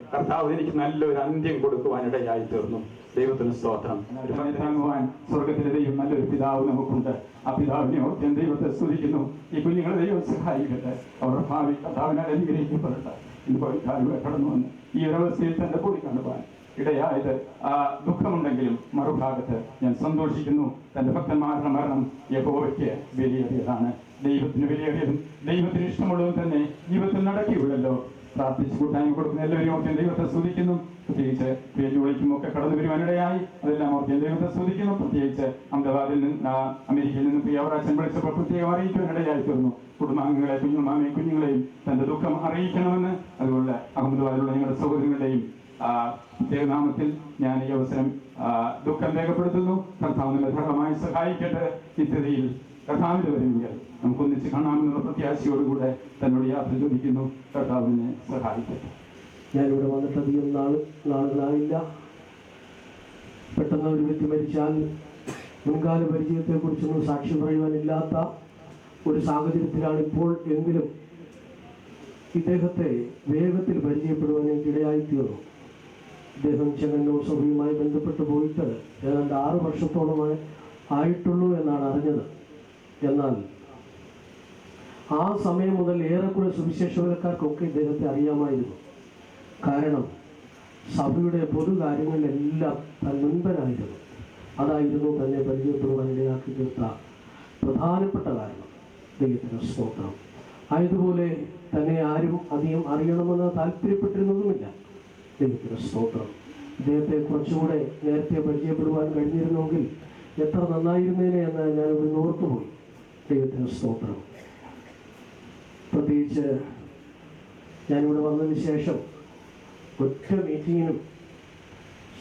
കർത്താവ് എനിക്ക് നല്ലൊരു അന്ത്യം കൊടുക്കുവാനിടയായി തീർന്നു. ദൈവത്തിന് സ്തോത്രം. താങ്ങുവാൻ സ്വർഗത്തിലെ ദൈവം നല്ലൊരു പിതാവ് നമുക്കുണ്ട്. ആ പിതാവിനെ ഓർത്ത് ദൈവത്തെ സ്തുതിക്കുന്നു. ഈ കുഞ്ഞുങ്ങളെ ദൈവം സഹായിക്കട്ടെ. അവരുടെ ഭാവി കർത്താവിനാൽ അനുഗ്രഹിക്കപ്പെടട്ടെ. ഇന്ന് കാലുകളെ കടന്നു വന്ന് ഈ ഒരവസ്ഥയിൽ തന്റെ കൂടി കാണുവാൻ ഇടയായത് ആ ദുഃഖമുണ്ടെങ്കിലും മറുഭാഗത്ത് ഞാൻ സന്തോഷിക്കുന്നു. തന്റെ ഭക്തന്മാരുടെ മരണം യഹോവയ്ക്ക് വിലയേറിയതാണ്. ദൈവത്തിന് വിലയേറിയതും ദൈവത്തിന് ഇഷ്ടമുള്ളതും തന്നെ ജീവിതത്തിൽ നടക്കിയുള്ളല്ലോ. പ്രാർത്ഥിച്ച് കൂട്ടായ്മ കൊടുക്കുന്ന എല്ലാവരും ഓർത്ത് ദൈവത്തെ സ്തുതിക്കുന്നു. പ്രത്യേകിച്ച് ജോലിക്കും ഒക്കെ കടന്നു വരുവാനിടയായി അതെല്ലാം ഓർത്ത് ദൈവത്തെ സ്തുതിക്കുന്നു. പ്രത്യേകിച്ച് അഹമ്മദാബാദിൽ നിന്ന് അമേരിക്കയിൽ നിന്ന് പ്രിയവരാജൻ വിളിച്ചപ്പോൾ പ്രത്യേകം അറിയിക്കുവാനിടയായി തീർന്നു. കുടുംബാംഗങ്ങളെ കുഞ്ഞുങ്ങളെയും തന്റെ ദുഃഖം അറിയിക്കണമെന്ന്. അതുകൊണ്ട് അഹമ്മദാബാദിലുള്ള ഞങ്ങളുടെ സഹോദരങ്ങളുടെയും ദൈവനാമത്തിൽ ഞാൻ ഈ അവസരം ദുഃഖം രേഖപ്പെടുത്തുന്നു. കർത്താവ് നമ്മെ ധാരാളമായി സഹായിക്കട്ടെ. ഇത്തരത്തിൽ കർത്താവിന്റെ വരുമെങ്കിൽ നമുക്കൊന്നിച്ച് കാണാമെന്നുള്ള പ്രത്യാശയോടുകൂടെ തന്നോട് യാത്ര ചോദിക്കുന്നു. കർത്താവിനെ സഹായിക്കട്ടെ. ഞാനിവിടെ വന്നിട്ട് അധികം നാളുകളായില്ല. പെട്ടെന്ന് ഒരു വ്യക്തി മരിച്ചാൽ മുൻകാല പരിചയത്തെക്കുറിച്ചൊന്നും സാക്ഷ്യം പറയുവാനില്ലാത്ത ഒരു സാഹചര്യത്തിലാണ് ഇപ്പോൾ. എങ്കിലും ഇദ്ദേഹത്തെ വേഗത്തിൽ പരിചയപ്പെടുവാൻ എനിക്കിടയായി തീർന്നു. ഇദ്ദേഹം ചെങ്ങന്നൂർ സഭയുമായി ബന്ധപ്പെട്ട് പോയിട്ട് ഏതാണ്ട് 6 വർഷത്തോളമായി ആയിട്ടുള്ളൂ എന്നാണ് അറിഞ്ഞത്. എന്നാൽ ആ സമയം മുതൽ ഏറെക്കുറെ സുവിശേഷകർക്കൊക്കെ ഇദ്ദേഹത്തെ അറിയാമായിരുന്നു. കാരണം സഭയുടെ പൊതു കാര്യങ്ങളിലെല്ലാം താൻ മുൻപനായിരുന്നു. അതായിരുന്നു തന്നെ പരിചയപ്പെടുവാൻ ഇടയാക്കി തീർത്ത പ്രധാനപ്പെട്ട കാരണം. ദൈവത്തിന് സ്തോത്രം. ആയതുപോലെ തന്നെ ആരും അധികം അറിയണമെന്ന് താല്പര്യപ്പെട്ടിരുന്നതുമില്ല. ദൈവത്തിന് സ്തോത്രം. ഇദ്ദേഹത്തെ കുറച്ചുകൂടെ നേരത്തെ പരിചയപ്പെടുവാൻ കഴിഞ്ഞിരുന്നെങ്കിൽ എത്ര നന്നായിരുന്നേനെ എന്ന് ഞാനിവിടെ ഓർത്തുപോയി. ദൈവത്തിന് സ്തോത്രം. പ്രത്യേകിച്ച് ഞാനിവിടെ വന്നതിന് ശേഷം ഒറ്റ മീറ്റിങ്ങിനും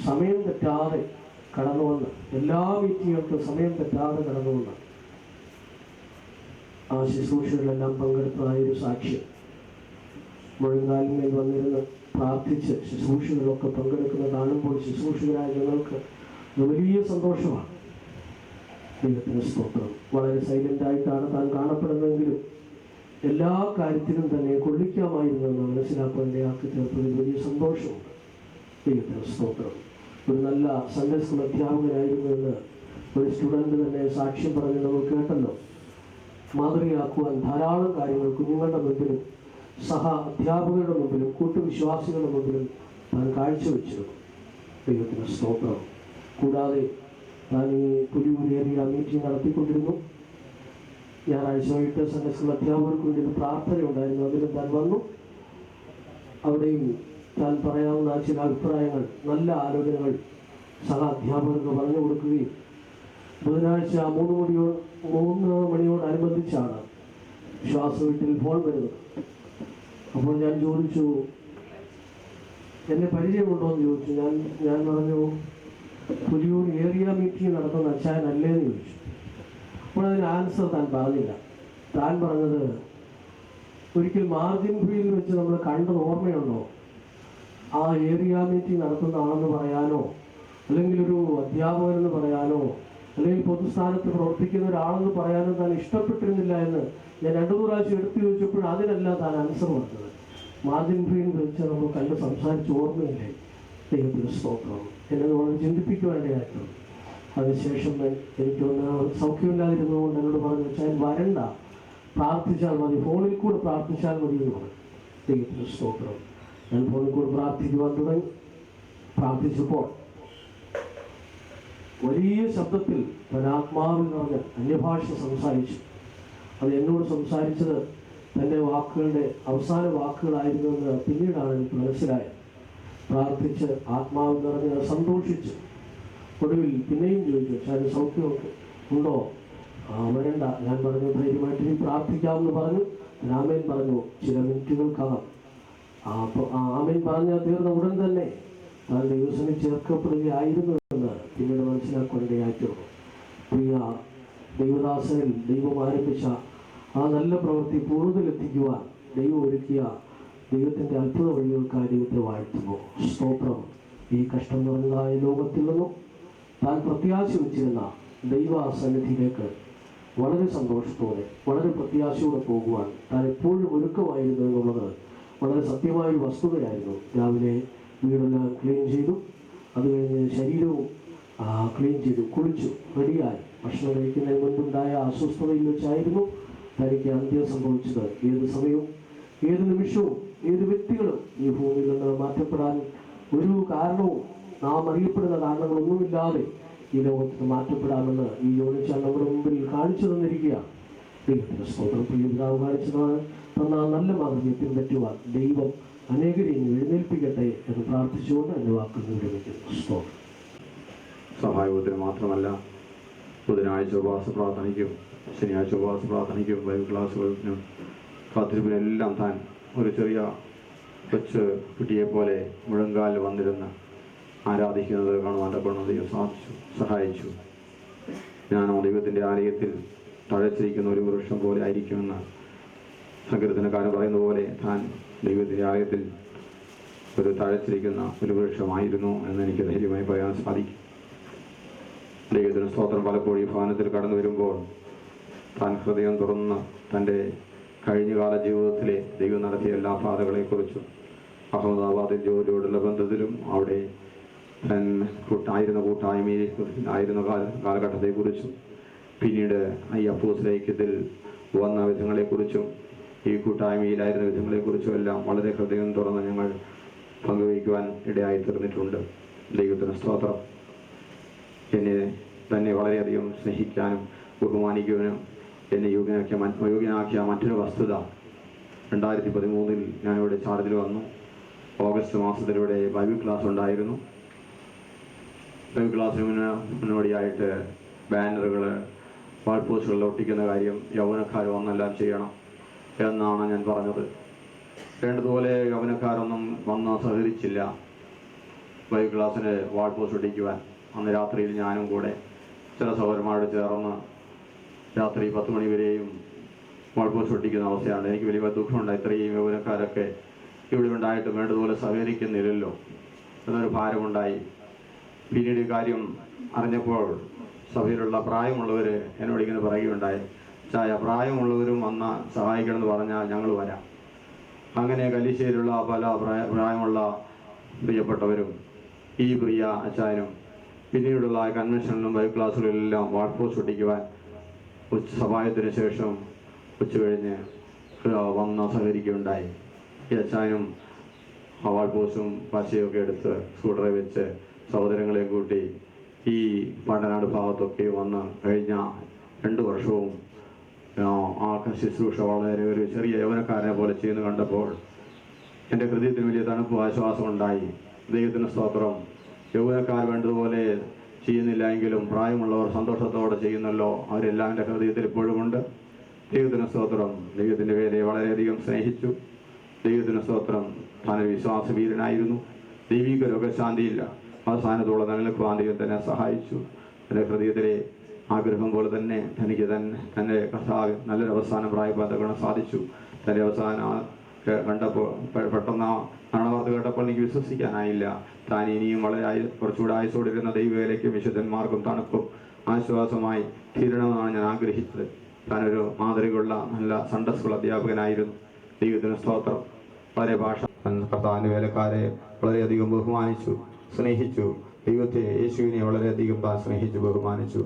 സമയം തെറ്റാതെ കടന്നു വന്ന്, എല്ലാ മീറ്റിങ്ങുകൾക്കും സമയം തെറ്റാതെ കടന്നു വന്ന് ആ ശുശ്രൂഷകളിലെല്ലാം പങ്കെടുത്തതായൊരു സാക്ഷ്യം. മുഴങ്കാലിന്മേൽ വന്നിരുന്ന് പ്രാർത്ഥിച്ച് ശുശ്രൂഷകളിലൊക്കെ പങ്കെടുക്കുന്ന കാണുമ്പോൾ ശുശ്രൂഷകരായ ഞങ്ങൾക്ക് വലിയ സന്തോഷമാണ്. ദൈവത്തിന് സ്തോത്രം. വളരെ സൈലൻ്റായിട്ടാണ് താൻ കാണപ്പെടുന്നതെങ്കിലും എല്ലാ കാര്യത്തിലും തന്നെ കൊള്ളിക്കാമായിരുന്നെന്ന് മനസ്സിലാക്കാൻ ഇടയാക്കി തീർത്തതിൽ വലിയ സന്തോഷമുണ്ട്. ദൈവത്തിന് സ്തോത്രം. ഒരു നല്ല സൺഡേ സ്കൂൾ അധ്യാപകനായിരുന്നു എന്ന് ഒരു സ്റ്റുഡൻറ്റ് തന്നെ സാക്ഷ്യം പറഞ്ഞ് നമ്മൾ കേട്ടല്ലോ. മാതൃകയാക്കുവാൻ ധാരാളം കാര്യങ്ങൾ കുഞ്ഞുങ്ങളുടെ മുമ്പിലും സഹ അധ്യാപകരുടെ മുമ്പിലും കൂട്ടുവിശ്വാസികളുടെ മുമ്പിലും താൻ കാഴ്ചവെച്ചിരുന്നു. ദൈവത്തിന് സ്തോത്രം. കൂടാതെ താൻ ഈ പുലിയൂരേറിയ മീറ്റിംഗ് നടത്തിക്കൊണ്ടിരുന്നു. ഞായറാഴ്ച വൈകിട്ട് സൺഡേ സ്കൂൾ അധ്യാപകർക്ക് വേണ്ടി ഒരു പ്രാർത്ഥന ഉണ്ടായിരുന്നു. അതിലും താൻ വന്നു. അവിടെയും താൻ പറയാവുന്ന ചില അഭിപ്രായങ്ങൾ, നല്ല ആലോചനകൾ സഹ അധ്യാപകർക്ക് പറഞ്ഞു കൊടുക്കുകയും ബുധനാഴ്ച 3 മണിയോടനുബന്ധിച്ചാണ് ശ്വാസ വീട്ടിൽ ഫോൺ വരുന്നത്. അപ്പോൾ ഞാൻ ചോദിച്ചു, എന്നെ പരിചയമുണ്ടോ എന്ന് ചോദിച്ചു. ഞാൻ പറഞ്ഞു, പുലിയൂർ ഏരിയ മീറ്റിംഗ് നടത്തുന്ന അച്ചായനല്ലേന്ന് ചോദിച്ചു. അപ്പോൾ അതിന് ആൻസർ താൻ പറഞ്ഞില്ല. താൻ പറഞ്ഞത്, ഒരിക്കൽ മാർജിൻ ഫീൽഡിൽ വെച്ച് നമ്മൾ കണ്ടത് ഓർമ്മയുണ്ടോ? ആ ഏരിയ മീറ്റിംഗ് നടത്തുന്ന ആളെന്ന് പറയാനോ, അല്ലെങ്കിൽ ഒരു അധ്യാപകനെന്ന് പറയാനോ, അല്ലെങ്കിൽ പൊതുസ്ഥാനത്ത് പ്രവർത്തിക്കുന്ന ഒരാളെന്ന് പറയാനോ താൻ ഇഷ്ടപ്പെട്ടിരുന്നില്ല എന്ന് ഞാൻ 2 പ്രാവശ്യം എടുത്തു ചോദിച്ചപ്പോൾ അതിനല്ല താൻ ആൻസർ പറഞ്ഞത്. മാർജിൻ ഫീൽഡിൽ വെച്ച് നമ്മൾ കണ്ട് സംസാരിച്ച് ഓർമ്മയില്ലേ? ദൈവത്തിന് സ്തോത്രം. എന്നത് വളരെ ചിന്തിപ്പിക്കുവാനായിരുന്നു. അതിനുശേഷം എനിക്കൊന്ന് സൗഖ്യമില്ലാതിരുന്നതുകൊണ്ട് എന്നോട് പറഞ്ഞു, വെച്ചാൽ വരണ്ട, പ്രാർത്ഥിച്ചാൽ മതി, ഫോണിൽ കൂടെ പ്രാർത്ഥിച്ചാൽ മതി എന്ന് പറഞ്ഞു. ദൈവത്തിന് സ്തോത്രം. ഞാൻ ഫോണിൽ കൂടെ പ്രാർത്ഥിക്കുവാൻ തുടങ്ങി. പ്രാർത്ഥിച്ചപ്പോൾ വലിയ ശബ്ദത്തിൽ ആത്മാവിൽ നിറഞ്ഞ് അന്യഭാഷ സംസാരിച്ചു. അത് എന്നോട് സംസാരിച്ചത് തൻ്റെ വാക്കുകളുടെ അവസാന വാക്കുകളായിരുന്നുവെന്ന് പിന്നീടാണ് എനിക്ക് മനസ്സിലായത്. പ്രാർത്ഥിച്ച് ആത്മാവിൽ നിറഞ്ഞ് സന്തോഷിച്ചു. ഒടുവിൽ പിന്നെയും ചോദിച്ചു, അതിന് സൗഖ്യമൊക്കെ ഉണ്ടോ? വരണ്ട. ഞാൻ പറഞ്ഞു, ധൈര്യമായിട്ട് ഇനി പ്രാർത്ഥിക്കാമെന്ന് പറഞ്ഞു. ആമേൻ പറഞ്ഞു. ചില മിനിറ്റുകൾക്കകം ആമേൻ പറഞ്ഞാൽ തീർന്ന ഉടൻ തന്നെ താൻ ദൈവസേനയിൽ ചേർക്കപ്പെടുകയായിരുന്നു എന്ന് പിന്നീട് മനസ്സിലാക്കേണ്ടതായിട്ടുണ്ട്. പ്രിയ ദൈവദാസനിൽ ദൈവം ആരംഭിച്ച ആ നല്ല പ്രവൃത്തി പൂർവ്വത്തിലെത്തിക്കുവാൻ ദൈവം ഒരുക്കിയ ദൈവത്തിൻ്റെ അത്ഭുത വഴികൾക്കായി ദൈവത്തെ വാഴ്ത്തുന്നു. സ്തോത്രം. ഈ കഷ്ടം നിറഞ്ഞതായ ലോകത്തിൽ നിന്നും താൻ പ്രത്യാശ വെച്ചിരുന്ന ദൈവസന്നിധിയിലേക്ക് വളരെ സന്തോഷത്തോടെ, വളരെ പ്രത്യാശയോടെ പോകുവാൻ താൻ എപ്പോഴും ഒരുക്കമായിരുന്നു എന്നുള്ളത് വളരെ സത്യമായ ഒരു വസ്തുതയായിരുന്നു. രാവിലെ വീടെല്ലാം ക്ലീൻ ചെയ്തു, അത് കഴിഞ്ഞ് ശരീരവും ക്ലീൻ ചെയ്തു, കുളിച്ചു, റെഡിയായി. ഭക്ഷണം കഴിക്കുന്നതിന് മുൻപുണ്ടായ അസ്വസ്ഥതയിൽ വെച്ചായിരുന്നു തനിക്ക് അന്ത്യം സംഭവിച്ചത്. ഏത് സമയവും ഏത് നിമിഷവും ഏത് വ്യക്തികളും ഈ ഭൂമിയിൽ നിന്ന് മാറ്റപ്പെടാൻ ഒരു കാരണവും, നാം അറിയപ്പെടുന്ന കാരണങ്ങളൊന്നുമില്ലാതെ ഈ ലോകത്തിന് മാറ്റപ്പെടാമെന്ന് ഈ യോനിച്ചാൽ നമ്മുടെ മുമ്പിൽ കാണിച്ചു തന്നിരിക്കുകയാണ്. ദൈവത്തിൻ്റെ സ്തോത്രം. പ്രിയ പിതാവ് കാണിച്ചതാണ് തന്ന നല്ല മാതൃകയെ പിൻപറ്റുവാൻ ദൈവം അനേകരെയും എഴുന്നേൽപ്പിക്കട്ടെ എന്ന് പ്രാർത്ഥിച്ചുകൊണ്ട് എൻ്റെ വാക്കുകൾ വിരമിക്കുന്നു. സ്തോത്രം. സഹായത്തിന് മാത്രമല്ല, ബുധനാഴ്ച ഉപവാസ പ്രാർത്ഥനയ്ക്കും ശനിയാഴ്ച ഉപവാസ പ്രാർത്ഥനയ്ക്കും ബൈബിൾ ക്ലാസ്സുകൾക്കും കാത്തിരിപ്പിനെല്ലാം താൻ ഒരു ചെറിയ കൊച്ചു കുട്ടിയെപ്പോലെ മുഴങ്കാലിൽ വന്നിരുന്ന് ആരാധിക്കുന്നത് കാണുവാൻ ദൈവം സഹായിച്ചു. ഞാൻ ദൈവത്തിൻ്റെ ആലയത്തിൽ തഴച്ചിരിക്കുന്ന ഒരു വൃക്ഷം പോലെ ആയിരിക്കുമെന്ന് സങ്കീർത്തനക്കാരൻ പറയുന്ന പോലെ താൻ ദൈവത്തിൻ്റെ ആലയത്തിൽ ഒരു തഴച്ചിരിക്കുന്ന ഒരു വൃക്ഷമായിരുന്നു എന്ന് എനിക്ക് ധൈര്യമായി പറയാൻ സാധിക്കും. ദൈവത്തിന് സ്തോത്രം. പലപ്പോഴും ഈ ഭവനത്തിൽ കടന്നു വരുമ്പോൾ താൻ ഹൃദയം തുറന്ന് തൻ്റെ കഴിഞ്ഞകാല ജീവിതത്തിലെ ദൈവം നടത്തിയ എല്ലാ പാതകളെക്കുറിച്ചും അഹമ്മദാബാദിൽ ജോലിയോടുള്ള ബന്ധത്തിലും അവിടെ താൻ ആയിരുന്ന കൂട്ടായ്മയിൽ ആയിരുന്ന കാലഘട്ടത്തെക്കുറിച്ചും പിന്നീട് ഈ അപ്പോസ്തല ഐക്യത്തിൽ വന്ന വിധങ്ങളെക്കുറിച്ചും ഈ കൂട്ടായ്മയിലായിരുന്ന വിധങ്ങളെക്കുറിച്ചും എല്ലാം വളരെ ഹൃദയം തുറന്ന് ഞങ്ങൾ പങ്കുവയ്ക്കുവാൻ ഇടയായി തീർന്നിട്ടുണ്ട്. ദൈവത്തിന് സ്തോത്രം. എന്നെ തന്നെ വളരെയധികം സ്നേഹിക്കാനും ബഹുമാനിക്കുവാനും എന്നെ യോഗ്യനാക്കിയ മറ്റൊരു വസ്തുത, 2013 ഞാനിവിടെ ചാർജിൽ വന്നു. ഓഗസ്റ്റ് മാസത്തിലൂടെ ബൈബിൾ ക്ലാസ് ഉണ്ടായിരുന്നു. ബൈബിൾ ക്ലാസ്സിന് മുന്നോടിയായിട്ട് ബാനറുകൾ, വാൾ പോസ്റ്റുകളിൽ ഒട്ടിക്കുന്ന കാര്യം യൗവനക്കാർ വന്നെല്ലാം ചെയ്യണം എന്നാണ് ഞാൻ പറഞ്ഞത്. വേണ്ടതുപോലെ യൗവനക്കാരൊന്നും വന്ന് സഹകരിച്ചില്ല ബൈബിൾ ക്ലാസ്സിന് വാൾ പോസ്റ്റ് ഒട്ടിക്കുവാൻ. അന്ന് രാത്രിയിൽ ഞാനും കൂടെ ചില സഹോദരന്മാരോട് ചേർന്ന് രാത്രി 10 മണി വരെയും വാൾ പോസ്റ്റ് ഒട്ടിക്കുന്ന അവസ്ഥയാണ്. എനിക്ക് വലിയ ദുഃഖമുണ്ടായി. ഇത്രയും യൗവനക്കാരൊക്കെ ഇവിടെ ഉണ്ടായിട്ട് വേണ്ടതുപോലെ സഹകരിക്കുന്നില്ലല്ലോ എന്നൊരു ഭാരമുണ്ടായി. പിന്നീട് ഈ കാര്യം അറിഞ്ഞപ്പോൾ സഭയിലുള്ള പ്രായമുള്ളവർ എന്നോടിങ്ങനെ പറയുകയുണ്ടായി, പ്രായമുള്ളവരും വന്ന് സഹായിക്കണമെന്ന് പറഞ്ഞാൽ ഞങ്ങൾ വരാം. അങ്ങനെ കല്ലിശ്ശേരിയിലുള്ള പല പ്രായമുള്ള പ്രിയപ്പെട്ടവരും ഈ പ്രിയ അച്ചായനും പിന്നീടുള്ള കൺവെൻഷനിലും ബൈബിൾ ക്ലാസ്സുകളിലെല്ലാം വാൾ പോസ്റ്റ് ഒട്ടിക്കുവാൻ സഭായത്തിന് ശേഷം ഉച്ചകഴിഞ്ഞ് വന്ന് സഹകരിക്കുകയുണ്ടായി. ഈ അച്ചായനും വാൾ പോസ്റ്റും പശയൊക്കെ എടുത്ത് സ്കൂട്ടറെ വെച്ച് സഹോദരങ്ങളെ കൂട്ടി ഈ പാണ്ടനാട് ഭാഗത്തൊക്കെ വന്ന് കഴിഞ്ഞ 2 വർഷവും ആ ശുശ്രൂഷ വളരെ ഒരു ചെറിയ യൗവനക്കാരനെ പോലെ ചെയ്യുന്നു കണ്ടപ്പോൾ എൻ്റെ ഹൃദയത്തിന് വലിയ തണുപ്പും ആശ്വാസം ഉണ്ടായി. ദൈവത്തിന് സ്തോത്രം. യൗവനക്കാർ വേണ്ടതുപോലെ ചെയ്യുന്നില്ല എങ്കിലും പ്രായമുള്ളവർ സന്തോഷത്തോടെ ചെയ്യുന്നല്ലോ, അവരെല്ലാം എൻ്റെ ഹൃദയത്തിൽ ഇപ്പോഴുമുണ്ട്. ദൈവത്തിന് സ്തോത്രം. ദൈവത്തിൻ്റെ പേരെ വളരെയധികം സ്നേഹിച്ചു. ദൈവത്തിന് സ്തോത്രം. താനൊരു വിശ്വാസവീരനായിരുന്നു. ദൈവിക രോഗശാന്തിയില്ല അവസാനത്തോളം നിലനിൽക്കുവാൻ ദൈവം തന്നെ സഹായിച്ചു. എൻ്റെ ഹൃദയത്തിലെ ആഗ്രഹം പോലെ തന്നെ തനിക്ക് തൻ്റെ കർത്താവ് നല്ലൊരു അവസാനം പ്രായപ്പാൻ തക്കണം സാധിച്ചു. തൻ്റെ അവസാനം കണ്ടപ്പോൾ പെട്ടെന്ന് മരണവാർത്ത കേട്ടപ്പോൾ എനിക്ക് വിശ്വസിക്കാനായില്ല. താൻ ഇനിയും വളരെ കുറച്ചുകൂടെ ആയുസോടിരുന്ന ദൈവവേലയ്ക്കും വിശുദ്ധന്മാർക്കും തണുപ്പും ആശ്വാസമായി തീരണമെന്നാണ് ഞാൻ ആഗ്രഹിച്ചത്. താനൊരു മാതൃകയുള്ള നല്ല സൺഡേ സ്കൂൾ അധ്യാപകനായിരുന്നു. ദൈവത്തിന് സ്തോത്രം. വളരെ ഭാഷ കർത്താവിൻ്റെ വേലക്കാരെ വളരെയധികം ബഹുമാനിച്ചു, സ്നേഹിച്ചു. ദൈവത്തെ, യേശുവിനെ വളരെയധികം താൻ സ്നേഹിച്ചു, ബഹുമാനിച്ചു.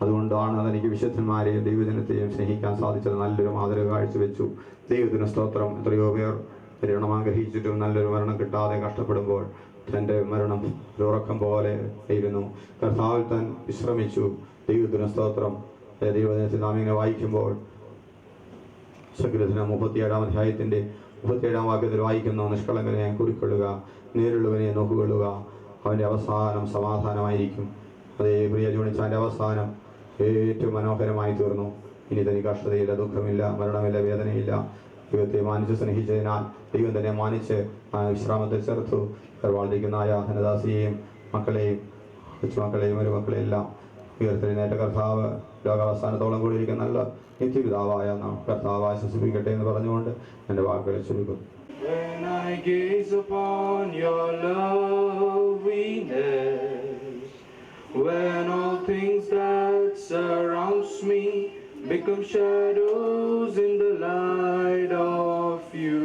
അതുകൊണ്ടാണ് തനിക്ക് വിശുദ്ധന്മാരെയും ദൈവജനത്തെയും സ്നേഹിക്കാൻ സാധിച്ചത്. നല്ലൊരു മാതൃക കാഴ്ചവെച്ചു. ദൈവത്തിന് സ്തോത്രം. എത്രയോ പേർ മരണം ആഗ്രഹിച്ചിട്ടും നല്ലൊരു മരണം കിട്ടാതെ കഷ്ടപ്പെടുമ്പോൾ തൻ്റെ മരണം ഒരു ഉറക്കം പോലെ ആയിരുന്നു. കർത്താവിൽ താൻ വിശ്രമിച്ചു. ദൈവത്തിന് സ്തോത്രം. ദൈവജനത്തിൽ നാം ഇങ്ങനെ വായിക്കുമ്പോൾ സങ്കീർത്തനം 37-ാം അധ്യായത്തിൻ്റെ 37-ാം വാക്യത്തിൽ വായിക്കുന്നു, നിഷ്കളങ്കനെ കുറിക്കൊള്ളുക, നേരിടുവനെ നോക്കുകൊള്ളുക, അവൻ്റെ അവസാനം സമാധാനമായിരിക്കും. അതേ പ്രിയ ജോണിച്ചാൻ്റെ അവസാനം ഏറ്റവും മനോഹരമായി തീർന്നു. ഇനി തനിക്ക് കഷ്ടതയില്ല, ദുഃഖമില്ല, മരണമില്ല, വേദനയില്ല. ദൈവത്തെ മാനിച്ച് സ്നേഹിച്ചതിനാൽ ദൈവം തന്നെ മാനിച്ച് വിശ്രാമത്തിൽ ചേർത്തു. വളർന്നിരിക്കുന്ന ധനദാസിയെയും മക്കളെയും കൊച്ചുമക്കളെയും ഒരു മക്കളെയെല്ലാം ഉയർത്തെഴുന്നേറ്റ കർത്താവ് ലോകാവസാനത്തോളം കൂടിയിരിക്കുന്ന നല്ല നിത്യപിതാവായ കർത്താവ് ആശ്വസിപ്പിക്കട്ടെ എന്ന് പറഞ്ഞുകൊണ്ട് എൻ്റെ വാക്കുകളെ ചുരുക്കുന്നു. When I gaze upon your loveliness, when all things that surrounds me become shadows in the light of you,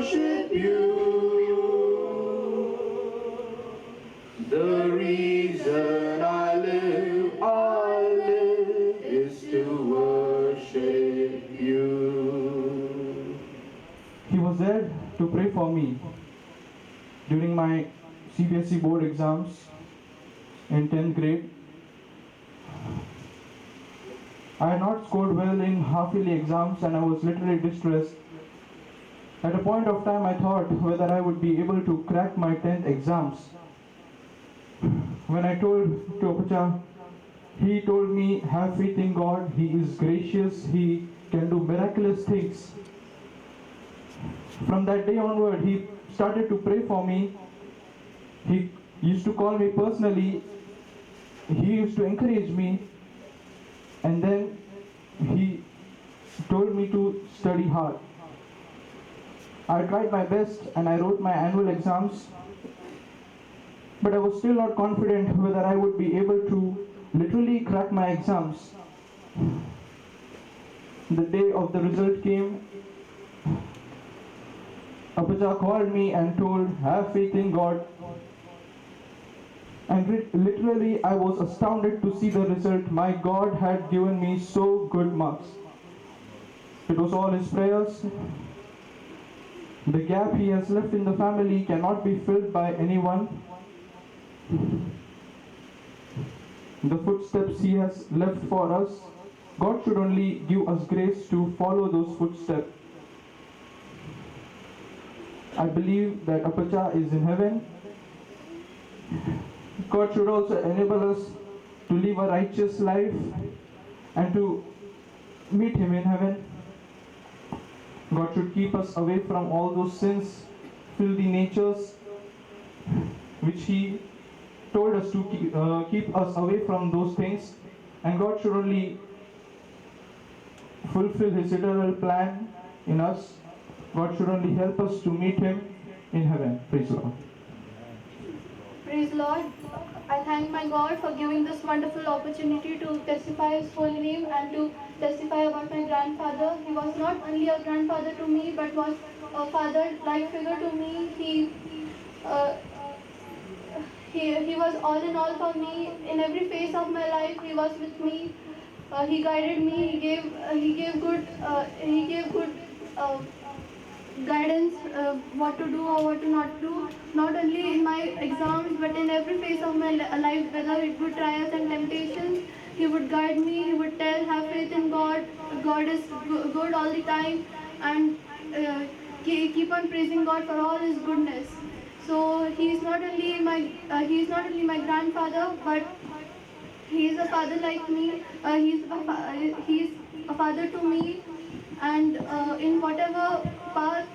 worship you. The reason I live is to worship you. He was there to pray for me during my CBSE board exams in 10th grade. I had not scored well in half-yearly exams and I was literally distressed. At a point of time I thought whether I would be able to crack my 10th exams. When I told to Apacha, he told me, have faith in God, He is gracious, He can do miraculous things. From that day onward, he started to pray for me. He used to call me personally. He used to encourage me. And then he told me to study hard. I tried my best and I wrote my annual exams. But I was still not confident whether I would be able to literally crack my exams. The day of the result came. Apacha called me and told, have faith in God. And literally I was astounded to see the result. My God had given me so good marks. It was all His prayers. The gap He has left in the family cannot be filled by anyone. The footsteps He has left for us, God should only give us grace to follow those footsteps. I believe that Apacha is in heaven. God should also enable us to live a righteous life and to meet Him in heaven. God should keep us away from all those sins, filthy natures, which He told us to keep us away from those things. And God should only fulfill His eternal plan in us. God should only help us to meet Him in heaven. Praise the Lord. Praise Lord. I thank my God for giving this wonderful opportunity to testify His holy name and to testify about my grandfather. He was not only a grandfather to me, but was a father-like figure to me. He was all in all for me. In every phase of my life, he was with me. He guided me. He gave good guidance, what to do or what to not do, not only in my exams but in every phase of my life, whether it would trials and temptations. He would guide me. He would tell, have faith in God. God is good all the time, and keep on praising God for all His goodness. So he is not only my grandfather, but he is a father like me. He is a father to me, and in whatever path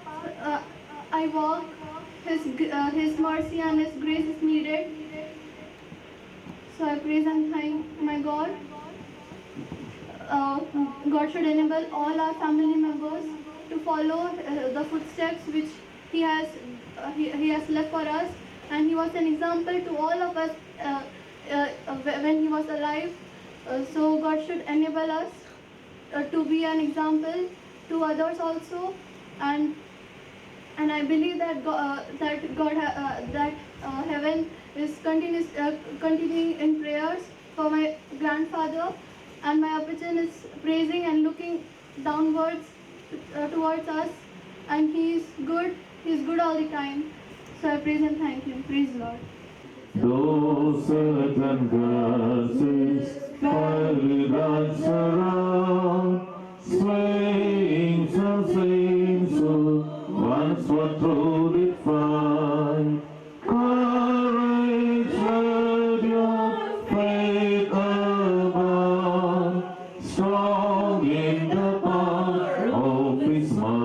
I walk, His mercy and His grace is needed. So I praise and thank my God. God should enable all our family members to follow the footsteps which He has left for us, and He was an example to all of us when He was alive. So God should enable us to be an example to others also, and I believe that heaven is continuing in prayers for my grandfather, and my Apachan is praising and looking downwards towards us, and He is good all the time. So I praise and thank Him. Praise the Lord. Those certain verses fiery that surround, swaying some saints who once were truly fine. Courage, let your faith abound, strong in the power of His might.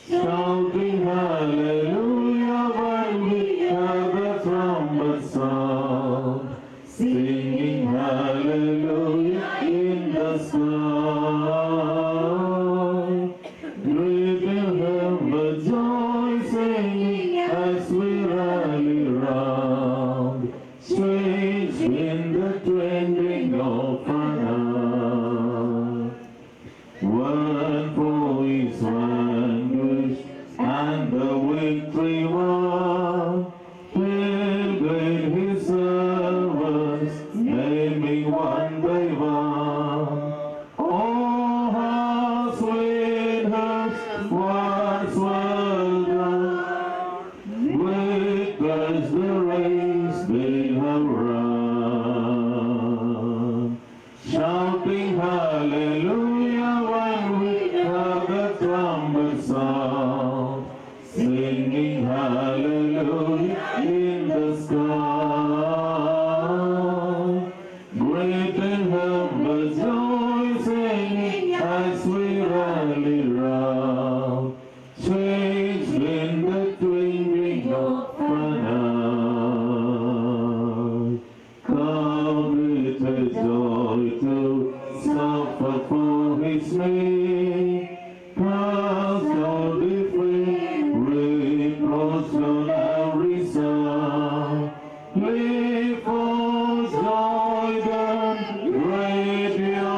Shouting hallelujah when we hear the trumpet sound, singing hallelujah in the sky. Great in heaven trumpet sound, singing hallelujah in the sky. Great and humble joy singing as we rally round, changed in the twinkling of an eye. Come with a joy to suffer for his name, cast all the flame, reproach on every side. Live for joy, the radio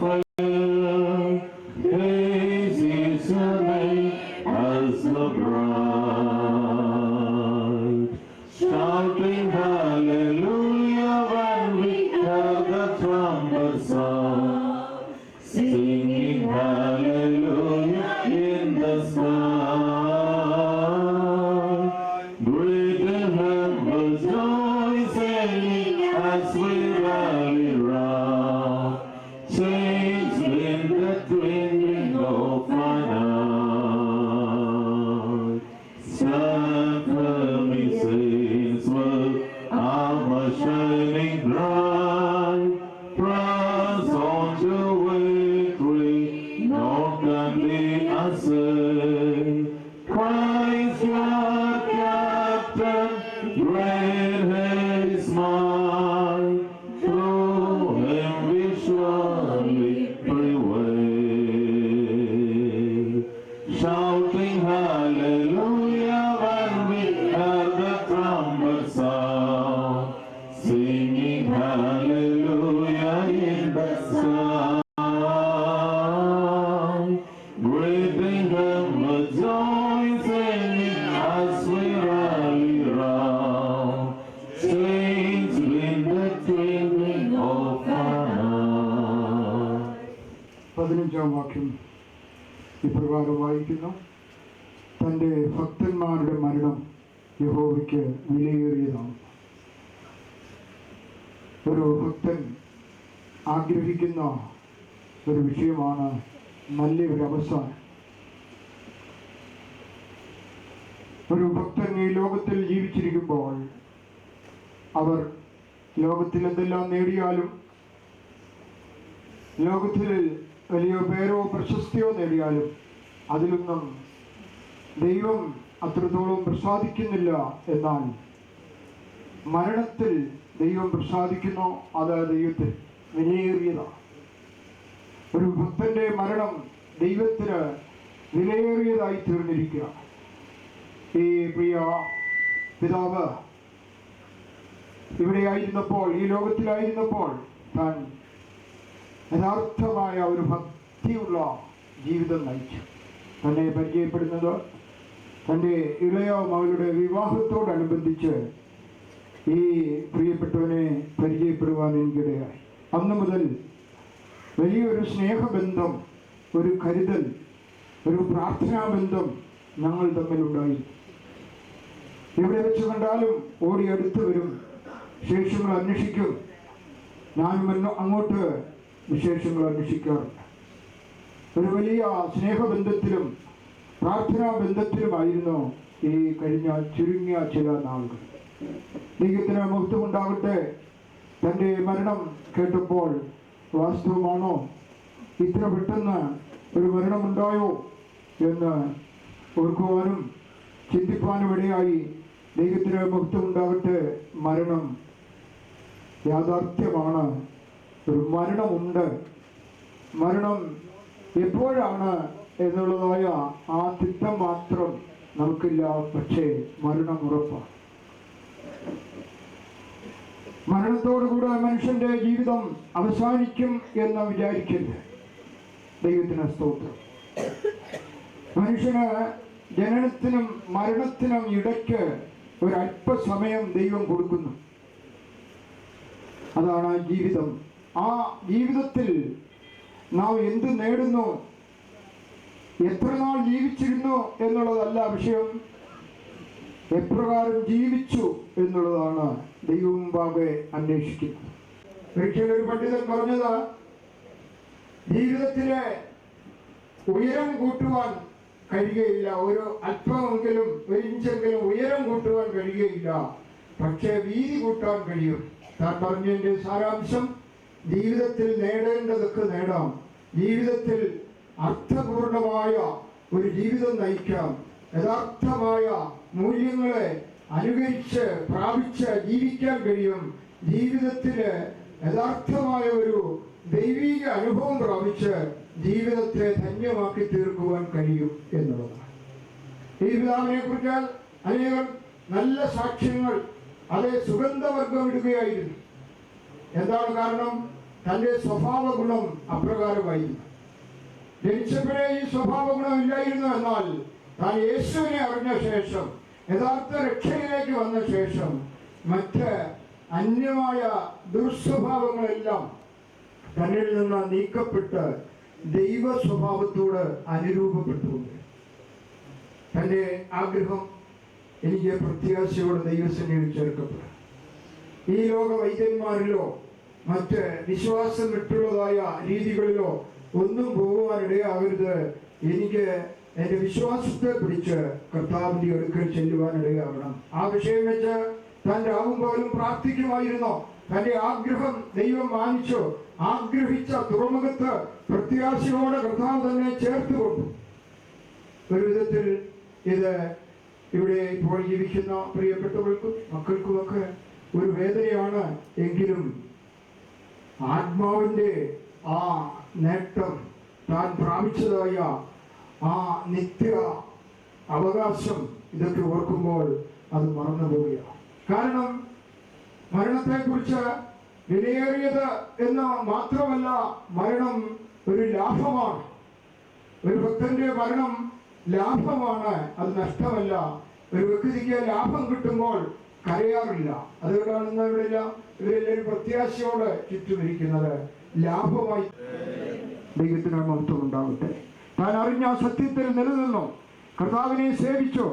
fire, haze is her name as the bride. Shouting hallelujah when we hear the trumpet sound, singing hallelujah in the sky. Great and humble joy singing as we rally round, changed in the twinkling of an eye. Stand firmly, saints, with armor shining bright, press on to victory, nor can they assay. Christ your captain, great is mine, through him we surely prevail. Shouting hallelujah when we hear the trumpet sound, singing hallelujah in the sky. Great and humble joy singing as we rally round, changed in the twinkling of an eye. 15-ാം വാക്യം ഇപ്രകാരം വായിക്കുന്നു. തൻ്റെ ഭക്തന്മാരുടെ മരണം യഹോവയ്ക്ക് വിലയേറിയതാണ്. ഒരു ഭക്തൻ ആഗ്രഹിക്കുന്ന ഒരു വിഷയമാണ് നല്ലൊരു അവസാനം. ഒരു ഭക്തൻ ഈ ലോകത്തിൽ ജീവിച്ചിരിക്കുമ്പോൾ അവർ ലോകത്തിൽ എന്തെല്ലാം നേടിയാലും, ലോകത്തിൽ വലിയ പേരോ പ്രശസ്തിയോ നേടിയാലും അതിലൊന്നും ദൈവം അത്രത്തോളം പ്രസാദിക്കുന്നില്ല. എന്നാൽ മരണത്തിൽ ദൈവം പ്രസാദിക്കുന്നു. അത് ദൈവത്തിൽ വിലയേറിയതാണ്. ഒരു ഭക്തന്റെ മരണം ദൈവത്തിന് വിലയേറിയതായി തീർന്നിരിക്കുക. ഈ പ്രിയ പിതാവ് ഇവിടെയായിരുന്നപ്പോൾ, ഈ ലോകത്തിലായിരുന്നപ്പോൾ താൻ യഥാർത്ഥമായ ഒരു ഭക്തിയുള്ള ജീവിതം നയിച്ചു. തന്നെ പരിചയപ്പെടുന്നത് തൻ്റെ ഇളയ മകളുടെ വിവാഹത്തോടനുബന്ധിച്ച് ഈ പ്രിയപ്പെട്ടവനെ പരിചയപ്പെടുവാൻ എനിക്കിടയായി. അന്നു മുതൽ വലിയൊരു സ്നേഹബന്ധം, ഒരു കരുതൽ, ഒരു പ്രാർത്ഥനാബന്ധം ഞങ്ങൾ തമ്മിലുണ്ടായി. ഇവിടെ വെച്ച് കണ്ടാലും ഓടി അടുത്ത് വരും, വിശേഷങ്ങൾ അന്വേഷിക്കും. ഞാനും അങ്ങോട്ട് വിശേഷങ്ങൾ അന്വേഷിക്കാറുണ്ട്. ഒരു വലിയ സ്നേഹബന്ധത്തിലും പ്രാർത്ഥനാബന്ധത്തിലുമായിരുന്നു ഈ കഴിഞ്ഞ ചുരുങ്ങിയ ചില നാളുകൾ. ദൈവത്തിന് മഹത്വമുണ്ടാകട്ടെ. തൻ്റെ മരണം കേട്ടപ്പോൾ വാസ്തവമാണോ, ഇത്ര പെട്ടെന്ന് ഒരു മരണമുണ്ടായോ എന്ന് ഓർക്കുവാനും ചിന്തിപ്പാനും ഇടയായി. ദൈവത്തിന് മഹത്വമുണ്ടാകട്ടെ. മരണം യാഥാർത്ഥ്യമാണ്. ഒരു മരണമുണ്ട്. മരണം എപ്പോഴാണ് എന്നുള്ളതായ ആ തിട്ടം മാത്രം നമുക്കില്ല. പക്ഷേ മരണം ഉറപ്പാണ്. മരണത്തോടുകൂടെ മനുഷ്യന്റെ ജീവിതം അവസാനിക്കും എന്ന് വിചാരിക്കരുത്. ദൈവത്തിന് സ്തോത്രം. മനുഷ്യന് ജനനത്തിനും മരണത്തിനും ഇടയ്ക്ക് ഒരല്പസമയം ദൈവം കൊടുക്കുന്നു. അതാണ് ജീവിതം. ആ ജീവിതത്തിൽ നാം എന്ത് നേടുന്നു, എത്ര നാൾ ജീവിച്ചിരുന്നു എന്നുള്ളതല്ല വിഷയം, എപ്രകാരം ജീവിച്ചു എന്നുള്ളതാണ് ദൈവം മുമ്പാകെ അന്വേഷിക്കുന്നത്. ഒരിക്കലും ഒരു പണ്ഡിതൻ പറഞ്ഞത്, ജീവിതത്തിലെ ഉയരം കൂട്ടുവാൻ കഴിയുകയില്ല, ഒരു അല്പമെങ്കിലും ഒരു ഇഞ്ചെങ്കിലും ഉയരം കൂട്ടുവാൻ കഴിയുകയില്ല, പക്ഷേ വീതി കൂട്ടാൻ കഴിയും. താൻ പറഞ്ഞതിൻ്റെ സാരാംശം ജീവിതത്തിൽ നേടേണ്ടതൊക്കെ നേടാം, ജീവിതത്തിൽ അർത്ഥപൂർണമായ ഒരു ജീവിതം നയിക്കാം, യഥാർത്ഥമായ മൂല്യങ്ങളെ അനുകരിച്ച് പ്രാപിച്ച് ജീവിക്കാൻ കഴിയും, ജീവിതത്തില് യഥാർത്ഥമായ ഒരു ദൈവിക അനുഭവം പ്രാപിച്ച് ജീവിതത്തെ ധന്യമാക്കി തീർക്കുവാൻ കഴിയും എന്നുള്ളതാണ്. ഈ പിതാവിനെ കുറിച്ച് അനേകം നല്ല സാക്ഷ്യങ്ങൾ അതേ സുഗന്ധവർഗം ഇടുകയായിരുന്നു. എന്താണ് കാരണം? തൻ്റെ സ്വഭാവ ഗുണം അപ്രകാരമായിരുന്നു. ജനിച്ചപ്പോഴേ ഈ സ്വഭാവ ഗുണം ഇല്ലായിരുന്നു. എന്നാൽ താൻ യേശുവിനെ അറിഞ്ഞ ശേഷം, യഥാർത്ഥ രക്ഷയിലേക്ക് വന്ന ശേഷം, മറ്റ് അന്യമായ ദുർസ്വഭാവങ്ങളെല്ലാം തന്നിൽ നിന്ന് നീക്കപ്പെട്ട് ദൈവ സ്വഭാവത്തോട് അനുരൂപപ്പെട്ടുകൊണ്ട് തൻ്റെ ആഗ്രഹം എനിക്ക് പ്രത്യാശയോടെ ദൈവസന്നിധിയിൽ ചേർക്കപ്പെടും. ഈ ലോക വൈദ്യന്മാരിലോ മറ്റ് വിശ്വാസം വിട്ടുള്ളതായ രീതികളിലോ ഒന്നും പോകുവാനിടയാകരുത്. എനിക്ക് എൻ്റെ വിശ്വാസത്തെ പിടിച്ച് കർത്താവിൻ്റെ അടുക്കൽ ചെല്ലുവാനിടയാകണം. ആ വിഷയം വെച്ച് താൻ രാവും പകലും പ്രാർത്ഥിക്കുമായിരുന്നു. തൻ്റെ ആഗ്രഹം ദൈവം മാനിച്ചു. ആഗ്രഹിച്ച തുറമുഖത്ത് പ്രത്യാശയോടെ കർത്താവ് തന്നെ ചേർത്ത് കൊണ്ടു. ഒരു വിധത്തിൽ ഇത് ഇവിടെ ഇപ്പോൾ ജീവിക്കുന്ന പ്രിയപ്പെട്ടവർക്കും മക്കൾക്കുമൊക്കെ ഒരു വേദനയാണ്. എങ്കിലും ആത്മാവിൻ്റെ ആ നേട്ടം, താൻ പ്രാപിച്ചതായ ആ നിത്യ അവകാശം, ഇതൊക്കെ ഓർക്കുമ്പോൾ അത് മറന്നു പോവുകയാണ്. കാരണം മരണത്തെക്കുറിച്ച് വിലയേറിയത് എന്ന് മാത്രമല്ല, മരണം ഒരു ലാഭമാണ്. ഒരു ഭക്തന്റെ മരണം ലാഭമാണ്, അത് നഷ്ടമല്ല. ഒരു വ്യക്തിക്ക് ലാഭം കിട്ടുമ്പോൾ കരയാറില്ല. അതുകൊണ്ടാണ് ഇവരെല്ലാവരും പ്രത്യാശയോടെ ചുറ്റുമിരിക്കുന്നത്. ലാഭമായി ദൈവത്തിന് മഹത്വം ഉണ്ടാകട്ടെ. താൻ അറിഞ്ഞ സത്യത്തിൽ നിലനിന്നു, കർത്താവിനെ സേവിച്ചു.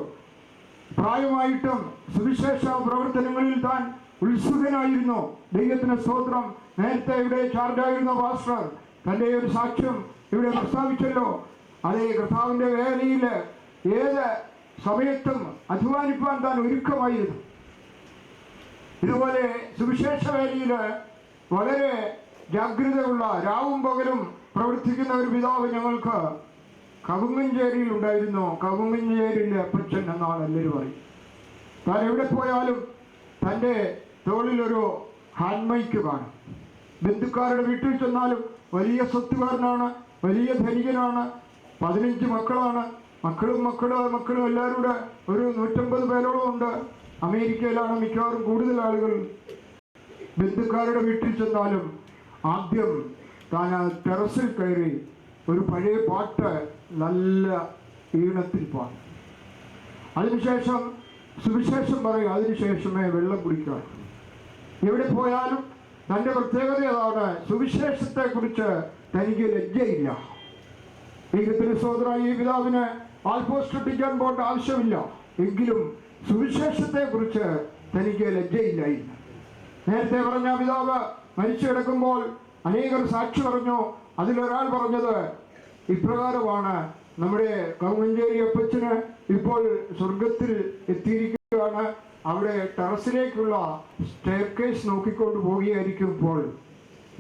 പ്രായമായിട്ടും സുവിശേഷ പ്രവർത്തനങ്ങളിൽ താൻ ഉത്സുകനായിരുന്നു. ദൈവത്തിന് സ്തോത്രം. നേരത്തെ ഇവിടെ ചാർജായിരുന്ന പാസ്റ്റർ തൻ്റെ ഒരു സാക്ഷ്യം ഇവിടെ പ്രസ്താവിച്ചല്ലോ. അതേ കർത്താവിൻ്റെ വേലയിൽ ഏത് സമയത്തും അധ്വാനിപ്പാൻ താൻ ഒരുക്കമായിരുന്നു. ഇതുപോലെ സുവിശേഷ വേലയിൽ വളരെ ജാഗ്രതയുള്ള, രാവും പകലും പ്രവർത്തിക്കുന്ന ഒരു പിതാവ് ഞങ്ങൾക്ക് കവുങ്ങഞ്ചേരിയിൽ ഉണ്ടായിരുന്നു. കവുങ്ങഞ്ചേരിയിലെ അപ്പച്ചൻ എന്നാണ് എല്ലാവരും പറയും. താൻ എവിടെ പോയാലും തൻ്റെ തോളിലൊരു ഹാൻഡ് മൈക്ക് കാണും. ബന്ധുക്കാരുടെ വീട്ടിൽ ചെന്നാലും വലിയ സ്വത്തുകാരനാണ്, വലിയ ധനികനാണ്, 15 മക്കളാണ്. മക്കളും എല്ലാവരും കൂടെ ഒരു 150 പേരോളം ഉണ്ട്. അമേരിക്കയിലാണ് മിക്കവാറും കൂടുതൽ ആളുകൾ. ബന്ധുക്കാരുടെ വീട്ടിൽ ചെന്നാലും ആദ്യം താൻ ടെറസിൽ കയറി ഒരു പഴയ പാട്ട് നല്ല ഈണത്തിൽ പാടും. അതിനുശേഷം സുവിശേഷം പറയും. അതിനുശേഷമേ വെള്ളം കുടിക്കാൻ. എവിടെ പോയാലും തൻ്റെ പ്രത്യേകത അതാണ്. സുവിശേഷത്തെക്കുറിച്ച് തനിക്ക് ലജ്ജയില്ല. ദൈവത്തിന് സ്തോത്രം. ഈ പിതാവിന് ആൾപോസ്റ്റ് ഒട്ടിക്കാൻ പോകേണ്ട ആവശ്യമില്ല. എങ്കിലും സുവിശേഷത്തെക്കുറിച്ച് തനിക്ക് ലജ്ജയില്ലായിരുന്നു. നേരത്തെ പറഞ്ഞ പിതാവ് മരിച്ചു കിടക്കുമ്പോൾ അനേകർ സാക്ഷി പറഞ്ഞു. അതിലൊരാൾ പറഞ്ഞത് ഇപ്രകാരമാണ്: നമ്മുടെ കവുങ്ങഞ്ചേരി അപ്പച്ചന് ഇപ്പോൾ സ്വർഗത്തിൽ എത്തിയിരിക്കുകയാണ്. അവിടെ ടെറസിലേക്കുള്ള സ്റ്റെയർകേസ് നോക്കിക്കൊണ്ട് പോവുകയായിരിക്കും ഇപ്പോൾ.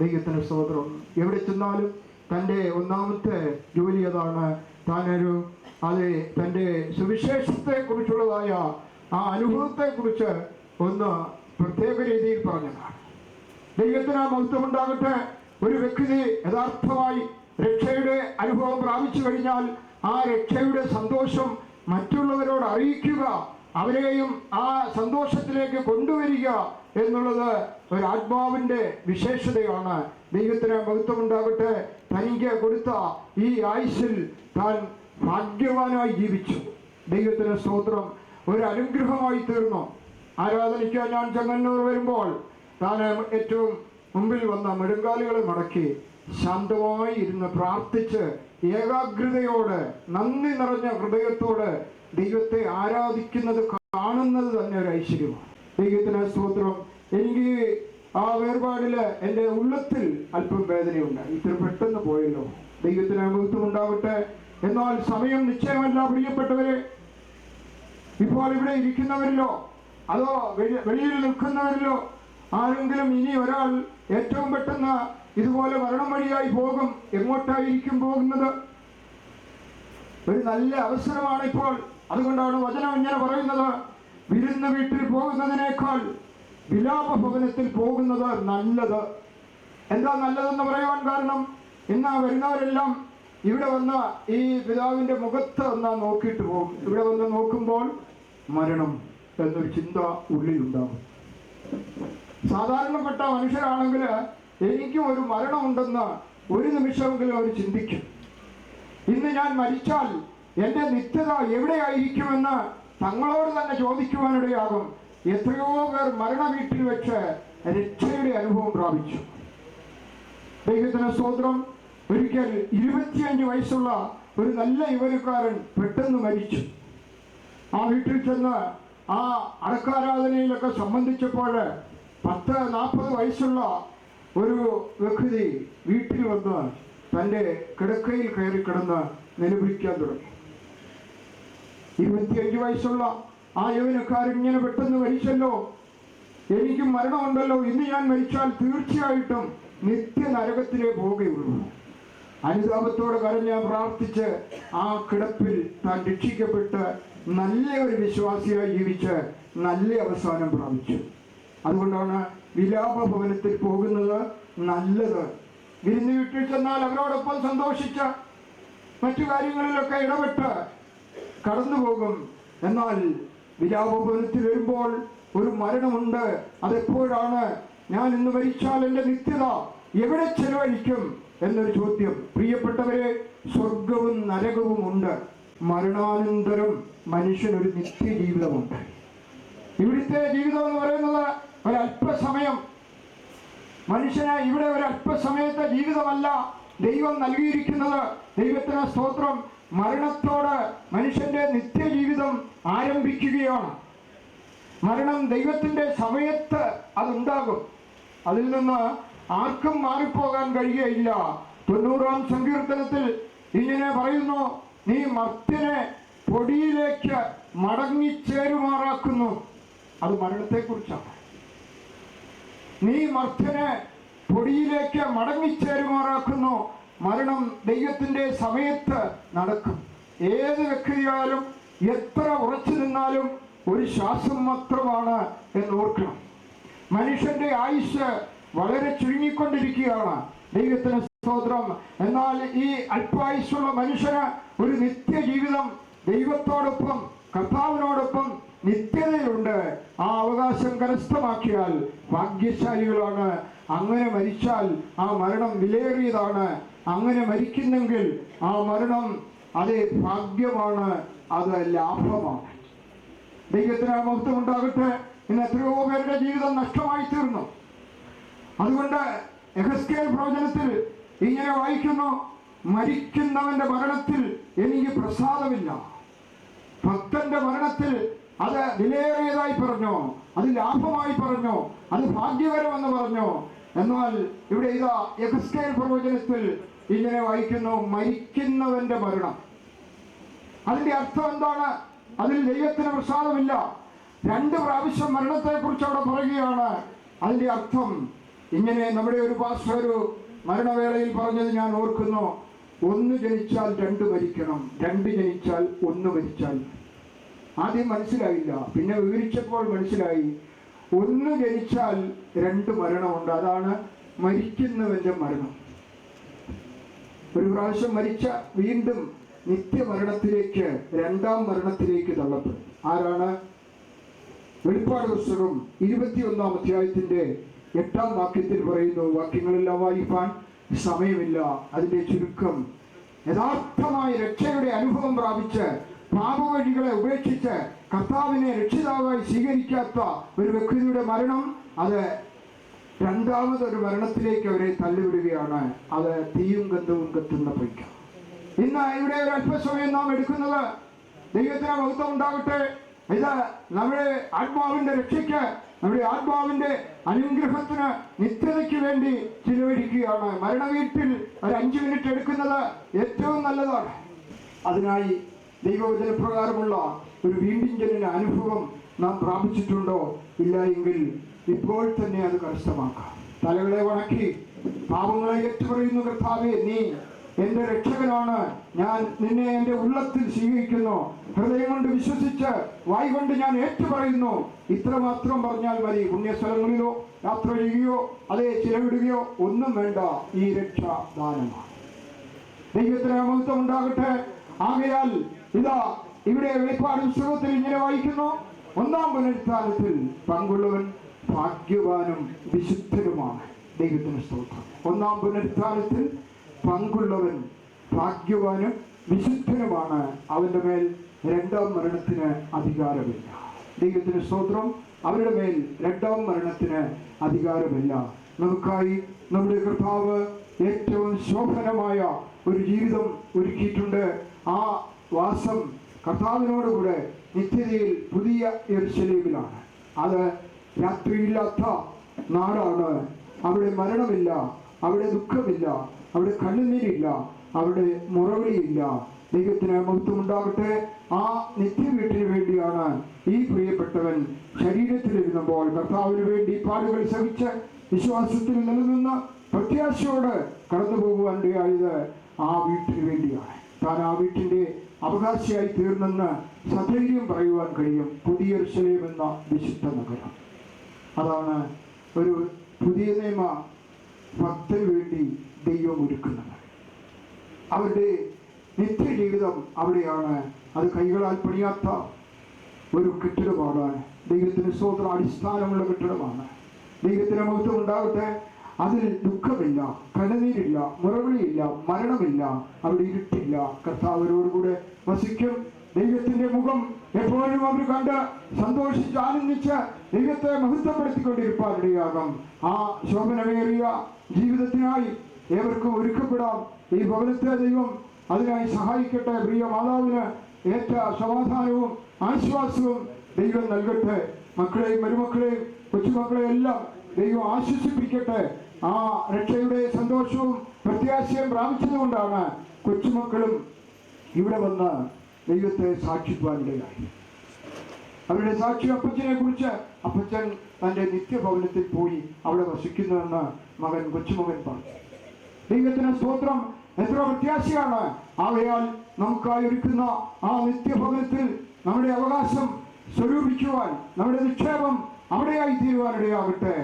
ദൈവത്തിന് സ്തോത്രം. എവിടെ ചെന്നാലും തൻ്റെ ഒന്നാമത്തെ ജോലി അതാണ്. തൻ്റെ സുവിശേഷത്തെക്കുറിച്ചുള്ളതായ ആ അനുഭവത്തെക്കുറിച്ച് ഒന്ന് പ്രത്യേക രീതിയിൽ പറഞ്ഞതാണ്. ദൈവത്തിന് മഹത്വമുണ്ടാകട്ടെ. ഒരു വ്യക്തി യഥാർത്ഥമായി രക്ഷയുടെ അനുഭവം പ്രാപിച്ചു കഴിഞ്ഞാൽ ആ രക്ഷയുടെ സന്തോഷം മറ്റുള്ളവരോട് അറിയിക്കുക, അവരെയും ആ സന്തോഷത്തിലേക്ക് കൊണ്ടുവരിക എന്നുള്ളത് ഒരു ആത്മാവിൻ്റെ വിശേഷതയാണ്. ദൈവത്തിന് മഹത്വമുണ്ടാകട്ടെ. തനിക്ക് കൊടുത്ത ഈ ആയുസ്സിൽ താൻ ഭാഗ്യവാനായി ജീവിച്ചു. ദൈവത്തിന് സ്തോത്രം. ഒരു അനുഗ്രഹമായി തീർന്നു. ആരാധനയ്ക്ക് ഞാൻ ചെങ്ങന്നൂർ വരുമ്പോൾ താൻ ഏറ്റവും മുമ്പിൽ വന്ന മെടുങ്കാലുകളെ മടക്കി ശാന്തമായി ഇരുന്ന് പ്രാർത്ഥിച്ച് ഏകാഗ്രതയോടെ നന്ദി നിറഞ്ഞ ഹൃദയത്തോടെ ദൈവത്തെ ആരാധിക്കുന്നത് കാണുന്നത് തന്നെ ഒരു ഐശ്വര്യമാണ്. ദൈവത്തിന് സ്തോത്രം. എനിക്ക് ആ വേർപാടില് എൻ്റെ ഉള്ളത്തിൽ അല്പം വേദനയുണ്ട്. ഇത്ര പെട്ടെന്ന് പോയല്ലോ. ദൈവത്തിന് മഹത്വം ഉണ്ടാവട്ടെ. എന്നാൽ സമയം നിശ്ചയമല്ല പ്രിയപ്പെട്ടവരെ. ഇപ്പോൾ ഇവിടെ ഇരിക്കുന്നവരിലോ അതോ വെളിയിൽ നിൽക്കുന്നവരിലോ ആരെങ്കിലും ഇനി ഒരാൾ ഏറ്റവും പെട്ടെന്ന് ഇതുപോലെ മരണം വഴിയായി പോകും. എങ്ങോട്ടായിരിക്കും പോകുന്നത്? ഒരു നല്ല അവസരമാണ് ഇപ്പോൾ. അതുകൊണ്ടാണ് വചനം ഇങ്ങനെ പറയുന്നത്, വിരുന്ന് വീട്ടിൽ പോകുന്നതിനേക്കാൾ വിലാപ ഭവനത്തിൽ പോകുന്നത് നല്ലത്. എന്താ നല്ലതെന്ന് പറയുവാൻ കാരണം, ഇന്ന് വരുന്നവരെല്ലാം ഇവിടെ വന്ന് ഈ പിതാവിന്റെ മുഖത്ത് ഒന്ന് നോക്കിയിട്ട് പോകും. ഇവിടെ വന്ന് നോക്കുമ്പോൾ മരണം എന്നൊരു ചിന്ത ഉള്ളിലുണ്ടാകും. സാധാരണപ്പെട്ട മനുഷ്യരാണെങ്കിൽ എനിക്കും ഒരു മരണമുണ്ടെന്ന് ഒരു നിമിഷമെങ്കിലും അവർ ചിന്തിക്കും. ഇന്ന് ഞാൻ മരിച്ചാൽ എൻ്റെ നിത്യത എവിടെയായിരിക്കുമെന്ന് തങ്ങളോട് തന്നെ ചോദിക്കുവാനിടയാകും. എത്രയോ പേർ മരണ വീട്ടിൽ വെച്ച് രക്ഷയുടെ അനുഭവം പ്രാപിച്ചു. ദൈവത്തിന് സ്തോത്രം. ഒരിക്കൽ 25 വയസ്സുള്ള ഒരു നല്ല യുവനക്കാരൻ പെട്ടെന്ന് മരിച്ചു. ആ വീട്ടിൽ ചെന്ന് ആ അടക്കാരാധനയിലൊക്കെ സംബന്ധിച്ചപ്പോൾ 40 വയസ്സുള്ള ഒരു വ്യക്തി വീട്ടിൽ വന്ന് തൻ്റെ കിടക്കയിൽ കയറി കിടന്ന് നിലവിളിക്കാൻ തുടങ്ങി. 25 വയസ്സുള്ള ആ യൗവനക്കാരൻ ഇങ്ങനെ പെട്ടെന്ന് മരിച്ചല്ലോ, എനിക്കും മരണമുണ്ടല്ലോ, ഇന്ന് ഞാൻ മരിച്ചാൽ തീർച്ചയായിട്ടും നിത്യ നരകത്തിലേ പോവുകയുള്ളൂ. അനുതാപത്തോടെ കരഞ്ഞ് പ്രാർത്ഥിച്ച് ആ കിടപ്പിൽ താൻ രക്ഷിക്കപ്പെട്ട് നല്ല ഒരു വിശ്വാസിയായി ജീവിച്ച് നല്ല അവസാനം പ്രാപിച്ചു. അതുകൊണ്ടാണ് വിലാപ ഭവനത്തിൽ പോകുന്നത് നല്ലത്. വിരുന്ന് വീട്ടിൽ ചെന്നാൽ അവരോടൊപ്പം സന്തോഷിച്ച് മറ്റു കാര്യങ്ങളിലൊക്കെ ഇടപെട്ട് കടന്നു പോകും. എന്നാൽ വിലാപ ഭവനത്തിൽ വരുമ്പോൾ ഒരു മരണമുണ്ട്. അതെപ്പോഴാണ്? ഞാൻ ഇന്ന് മരിച്ചാൽ എൻ്റെ നിത്യത എവിടെ ചെലവഴിക്കും എന്നൊരു ചോദ്യം. പ്രിയപ്പെട്ടവരെ, സ്വർഗവും നരകവും ഉണ്ട്. മരണാനന്തരം മനുഷ്യനൊരു നിത്യജീവിതമുണ്ട്. ഇവിടുത്തെ ജീവിതം എന്ന് പറയുന്നത് ഒരല്പസമയം. മനുഷ്യന് ഇവിടെ ഒരല്പസമയത്തെ ജീവിതമല്ല ദൈവം നൽകിയിരിക്കുന്നത്. ദൈവത്തിന് സ്തോത്രം. മരണത്തോട് മനുഷ്യന്റെ നിത്യജീവിതം ആരംഭിക്കുകയാണ്. മരണം ദൈവത്തിന്റെ സമയത്ത് അതുണ്ടാകും. അതിൽ നിന്ന് ആർക്കും മാറിപ്പോകാൻ കഴിയുകയില്ല. 90-ാം സങ്കീർത്തനത്തിൽ ഇങ്ങനെ പറയുന്നു, നീ മർത്യനെ പൊടിയിലേക്ക് മടങ്ങിച്ചേരുമാറാക്കുന്നു. അത് മരണത്തെക്കുറിച്ചാണ്. നീ മർത്യനെ പൊടിയിലേക്ക് മടങ്ങിച്ചേരുമാറാക്കുന്നു. മരണം ദൈവത്തിന്റെ സമയത്ത് നടക്കും. ഏത് വ്യക്തിയാലും എത്ര ഉറച്ചു നിന്നാലും ഒരു ശ്വാസം മാത്രമാണ് എന്ന് ഓർക്കണം. മനുഷ്യന്റെ ആയുസ് വളരെ ചുരുങ്ങിക്കൊണ്ടിരിക്കുകയാണ്. ദൈവത്തിന് സ്തോത്രം. എന്നാൽ ഈ അല്പായുസ്സുള്ള മനുഷ്യന് ഒരു നിത്യജീവിതം ദൈവത്തോടൊപ്പം കർത്താവിനോടൊപ്പം നിത്യതയിലുണ്ട്. ആ അവകാശം കരസ്ഥമാക്കിയാൽ ഭാഗ്യശാലികളാണ്. അങ്ങനെ മരിച്ചാൽ ആ മരണം വിലയേറിയതാണ്. അങ്ങനെ മരിക്കുന്നെങ്കിൽ ആ മരണം അത് ഭാഗ്യമാണ്, അത് ലാഭമാണ്. ദൈവത്തിന് മഹത്വം ഉണ്ടാകട്ടെ. ഇന്ന് എത്രയോ പേരുടെ ജീവിതം നഷ്ടമായി തീർന്നു. അതുകൊണ്ട് യെഹെസ്കേൽ പ്രവചനത്തിൽ ഇങ്ങനെ വായിക്കുന്നു, മരിക്കുന്നവന്റെ മരണത്തിൽ എനിക്ക് പ്രസാദമില്ല. ഭക്തന്റെ മരണത്തിൽ അത് വിലയേറിയതായി പറഞ്ഞു, അത് ലാഭമായി പറഞ്ഞു, അത് ഭാഗ്യകരമെന്ന് പറഞ്ഞു. എന്നാൽ ഇവിടെ ഇതാ യെഹെസ്കേൽ പ്രവചനത്തിൽ ഇങ്ങനെ വായിക്കുന്നു, മരിക്കുന്നവന്റെ മരണം. അതിന്റെ അർത്ഥം എന്താണ്? അതിൽ ദൈവത്തിന് പ്രസാദമില്ല. 2 പ്രാവശ്യം മരണത്തെക്കുറിച്ച് അവിടെ പറയുകയാണ്. അതിന്റെ അർത്ഥം ഇങ്ങനെ നമ്മുടെ ഒരു പാസ്റ്റർ മരണവേളയിൽ പറഞ്ഞത് ഞാൻ ഓർക്കുന്നു, 1 ജനിച്ചാൽ 2 മരിക്കണം, 2 ജനിച്ചാൽ 1 മരിച്ചാൽ. ആദ്യം മനസ്സിലായില്ല, പിന്നെ വിവരിച്ചപ്പോൾ മനസ്സിലായി. 1 ജനിച്ചാൽ 2 മരണമുണ്ട്. അതാണ് മരിക്കുന്നവന്റെ മരണം. ഒരു പ്രാവശ്യം മരിച്ച വീണ്ടും നിത്യമരണത്തിലേക്ക്, 2ാം മരണത്തിലേക്ക് തള്ളപ്പെടും. ആരാണ്? വെളിപ്പാട് പുസ്തകം 21-ാം അധ്യായത്തിന്റെ 8-ാം വാക്യത്തിൽ പറയുന്നു. വാക്യങ്ങളെല്ലാം വായിപ്പാൻ സമയമില്ല. അതിന്റെ ചുരുക്കം, യഥാർത്ഥമായ രക്ഷയുടെ അനുഭവം പ്രാപിച്ച് പാപവഴികളെ ഉപേക്ഷിച്ച് കർത്താവിനെ രക്ഷിതാവായി സ്വീകരിക്കാത്ത ഒരു വ്യക്തിയുടെ മരണം അത് 2ാമതൊരു മരണത്തിലേക്ക് അവരെ തള്ളിവിടുകയാണ്. അത് തീയും ഗന്ധവും കത്തുന്ന പൊയ്ക്ക. ഇന്ന് ഇവിടെ ഒരു അല്പസമയം നാം എടുക്കുന്നത്, ദൈവത്തിന് മഹത്വം ഉണ്ടാകട്ടെ, ഇത് നമ്മുടെ ആത്മാവിന്റെ രക്ഷയ്ക്ക്, നമ്മുടെ ആത്മാവിന്റെ അനുഗ്രഹത്തിന്, നിത്യതയ്ക്ക് വേണ്ടി ചിലവഴിക്കുകയാണ്. മരണവീട്ടിൽ ഒരു 5 മിനിറ്റ് എടുക്കുന്നത് ഏറ്റവും നല്ലതാണ്. അതിനായി ദൈവവചനപ്രകാരമുള്ള ഒരു വീണ്ടും ജനന അനുഭവം നാം പ്രാപിച്ചിട്ടുണ്ടോ? ഇല്ല എങ്കിൽ ഇപ്പോൾ തന്നെ അത് കരസ്ഥമാക്കാം. തലകളെ വണക്കി പാപങ്ങളെ ഏറ്റുപറയുന്നു, കർത്താവേ, നീ എൻ്റെ രക്ഷകനാണ്, ഞാൻ നിന്നെ എൻ്റെ ഉള്ളത്തിൽ സ്വീകരിക്കുന്നു, ഹൃദയം കൊണ്ട് വിശ്വസിച്ച് വായ് കൊണ്ട് ഞാൻ ഏറ്റുപറയുന്നു. ഇത്രമാത്രം പറഞ്ഞാൽ മതി. പുണ്യസ്ഥലങ്ങളിലോ യാത്ര ചെയ്യുകയോ അതേ ചിലവിടുകയോ ഒന്നും വേണ്ട. ഈ രക്ഷ ദാനമാണ്. ദൈവത്തിന് മഹത്വം ഉണ്ടാകട്ടെ. ആകയാൽ ഇതാ ഇവിടെ വെളിപ്പാട് പുസ്തകത്തിൽ ഇങ്ങനെ വായിക്കുന്നു, ഒന്നാം പുനരുത്ഥാനത്തിൽ പങ്കുള്ളവൻ ഭാഗ്യവാനും വിശുദ്ധനുമാണ്. ദൈവത്തിന് സ്തോത്രം. ഒന്നാം പുനരുത്ഥാനത്തിൽ പങ്കുള്ളവൻ ഭാഗ്യവാനും വിശുദ്ധനുമാണ്. അവന്റെ മേൽ രണ്ടാം മരണത്തിന് അധികാരമില്ല. ദൈവത്തിന് സ്തോത്രം. അവരുടെ മേൽ രണ്ടാം മരണത്തിന് അധികാരമില്ല. നമുക്കായി നമ്മുടെ കർത്താവ് ഏറ്റവും ശോഭനമായ ഒരു ജീവിതം ഒരുക്കിയിട്ടുണ്ട്. ആ വാസം കർത്താവിനോടുകൂടെ നിത്യതയിൽ പുതിയ യെരൂശലേമിലാണ്. അത് രാത്രിയില്ലാത്ത നാടാണ്. അവിടെ മരണമില്ല, അവിടെ ദുഃഖമില്ല, അവിടെ കണ്ണുനീരില്ല, അവിടെ മുറവിളിയില്ല. ദൈവത്തിന് മഹത്വം ഉണ്ടാകട്ടെ. ആ നിത്യവീട്ടിന് വേണ്ടിയാണ് ഈ പ്രിയപ്പെട്ടവൻ ശരീരത്തിലിരുന്നപ്പോൾ കർത്താവിന് വേണ്ടി പാടുകൾ സഹിച്ച് വിശ്വാസത്തിൽ നിലനിന്ന് പ്രത്യാശയോട് കടന്നു പോകുവാനിടയായത് ആ വീട്ടിന് വേണ്ടിയാണ്. താൻ ആ വീട്ടിൻ്റെ അവകാശിയായി തീർന്നെന്ന് സധൈര്യം പറയുവാൻ കഴിയും. പുതിയ യെരൂശലേം എന്ന വിശുദ്ധ നഗരം. അതാണ് ഒരു പുതിയ നിയമ ഭക്തന് വേണ്ടി ദൈവം ഒരുക്കുന്നത്. അവരുടെ നിത്യജീവിതം അവിടെയാണ്. അത് കൈകളാൽ പണിയാത്ത ഒരു കെട്ടിടമാണ്. ദൈവത്തിന് സ്തോത്രം. അടിസ്ഥാനമുള്ള കെട്ടിടമാണ്. ദൈവത്തിന് മഹത്വം ഉണ്ടാകട്ടെ. അതിൽ ദുഃഖമില്ല, കണ്ണുനീരില്ല, മുറവിളിയില്ല, മരണമില്ല, അവിടെ ഇരുട്ടില്ല. കർത്താവരോടുകൂടെ വസിക്കും. ദൈവത്തിന്റെ മുഖം എപ്പോഴും അവർ കണ്ട് സന്തോഷിച്ച് ആനന്ദിച്ച് ദൈവത്തെ മഹത്വപ്പെടുത്തിക്കൊണ്ടിരിപ്പാനിടയാകും. ആ ശോഭനമേറിയ ജീവിതത്തിനായി ഏവർക്കും ഒരുക്കപ്പെടാം. ഈ ഭവനത്തെ ദൈവം അതിനായി സഹായിക്കട്ടെ. പ്രിയ മാതാവിന് ഏറ്റ സമാധാനവും ആശ്വാസവും ദൈവം നൽകട്ടെ. മക്കളെയും മരുമക്കളെയും കൊച്ചുമക്കളെയും എല്ലാം ദൈവം ആശ്വസിപ്പിക്കട്ടെ. ആ രക്ഷയുടെ സന്തോഷവും പ്രത്യാശയും പ്രാപിച്ചതുകൊണ്ടാണ് കൊച്ചുമക്കളും ഇവിടെ വന്ന് ദൈവത്തെ സാക്ഷിക്കുവാനിടയായി. അവരുടെ സാക്ഷി അപ്പച്ചനെ കുറിച്ച്, അപ്പച്ചൻ തൻ്റെ നിത്യഭവനത്തിൽ പോയി അവിടെ വസിക്കുന്നുവെന്ന് കൊച്ചുമകൻ പറഞ്ഞു. ദൈവത്തിന് സ്തോത്രം. എത്ര പ്രത്യാശയാണ്. ആകയാൽ നമുക്കായി ഒരുക്കുന്ന ആ നിത്യഭവനത്തിൽ നമ്മുടെ അവകാശം സ്വരൂപിക്കുവാൻ, നമ്മുടെ നിക്ഷേപം അവിടെയായി തീരുവാനിടയാകട്ടെ.